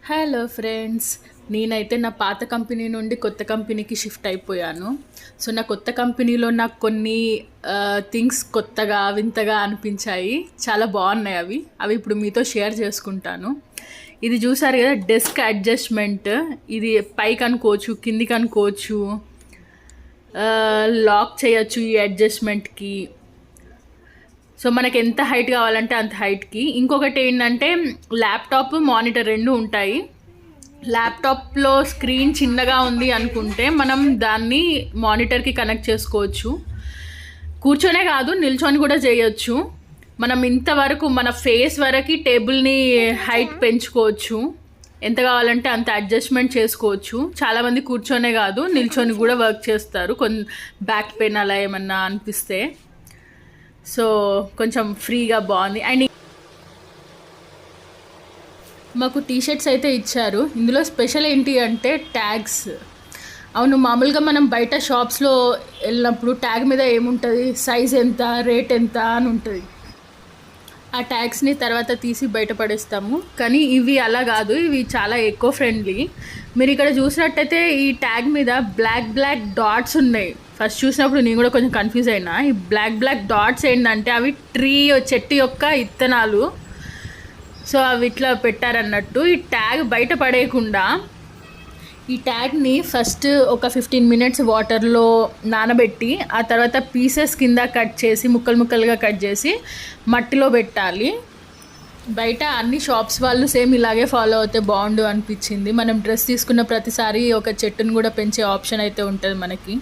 Hello friends, నేనైతే నా పాత కంపెనీ నుండి కొత్త కంపెనీకి షిఫ్ట్ అయిపోయాను. సో నా కొత్త కంపెనీలో నాకు కొన్ని థింగ్స్ కొత్తగా వింతగా అనిపించాయి. చాలా బాగున్నాయి అవి ఇప్పుడు మీతో షేర్ చేసుకుంటాను. ఇది చూసారు కదా, డెస్క్ అడ్జస్ట్మెంట్. ఇది పైకి అనుకోవచ్చు, కిందికి అనుకోవచ్చు, లాక్ చేయొచ్చు ఈ అడ్జస్ట్మెంట్కి. సో మనకి ఎంత హైట్ కావాలంటే అంత హైట్కి. ఇంకొకటి ఏంటంటే ల్యాప్టాప్ మానిటర్ రెండు ఉంటాయి. ల్యాప్టాప్లో స్క్రీన్ చిన్నగా ఉంది అనుకుంటే మనం దాన్ని మానిటర్కి కనెక్ట్ చేసుకోవచ్చు. కూర్చొనే కాదు, నిల్చొని కూడా చేయొచ్చు. మనం ఇంతవరకు మన ఫేస్ వరకు టేబుల్ని హైట్ పెంచుకోవచ్చు. ఎంత కావాలంటే అంత అడ్జస్ట్మెంట్ చేసుకోవచ్చు. చాలామంది కూర్చొనే కాదు, నిల్చొని కూడా వర్క్ చేస్తారు బ్యాక్ పెయిన్ అలా ఏమన్నా అనిపిస్తే. సో కొంచెం ఫ్రీగా బాగుంది. అండ్ మాకు టీషర్ట్స్ అయితే ఇచ్చారు. ఇందులో స్పెషల్ ఏంటి అంటే ట్యాగ్స్. అవును, మామూలుగా మనం బయట షాప్స్లో వెళ్ళినప్పుడు ట్యాగ్ మీద ఏముంటుంది, సైజ్ ఎంత, రేట్ ఎంత అని ఉంటుంది. ఆ ట్యాగ్స్ని తర్వాత తీసి బయటపడేస్తాము. కానీ ఇవి అలా కాదు, ఇవి చాలా ఎకో ఫ్రెండ్లీ. మీరు ఇక్కడ చూసినట్టయితే ఈ ట్యాగ్ మీద బ్లాక్ డాట్స్ ఉన్నాయి. ఫస్ట్ చూసినప్పుడు నేను కూడా కొంచెం కన్ఫ్యూజ్ అయినా. ఈ బ్లాక్ డాట్స్ ఏంటంటే అవి చెట్టు యొక్క ఇత్తనాలు. సో అవి ఇట్లా పెట్టారన్నట్టు. ఈ ట్యాగ్ బయట పడేయకుండా ఈ ట్యాగ్ని ఫస్ట్ ఒక 15 minutes వాటర్లో నానబెట్టి ఆ తర్వాత పీసెస్ కింద కట్ చేసి ముక్కలుగా కట్ చేసి మట్టిలో పెట్టాలి. బయట అన్ని షాప్స్ వాళ్ళు సేమ్ ఇలాగే ఫాలో అవుతే బాగుండు అనిపించింది. మనం డ్రెస్ తీసుకున్న ప్రతిసారి ఒక చెట్టును కూడా పెంచే ఆప్షన్ అయితే ఉంటుంది మనకి.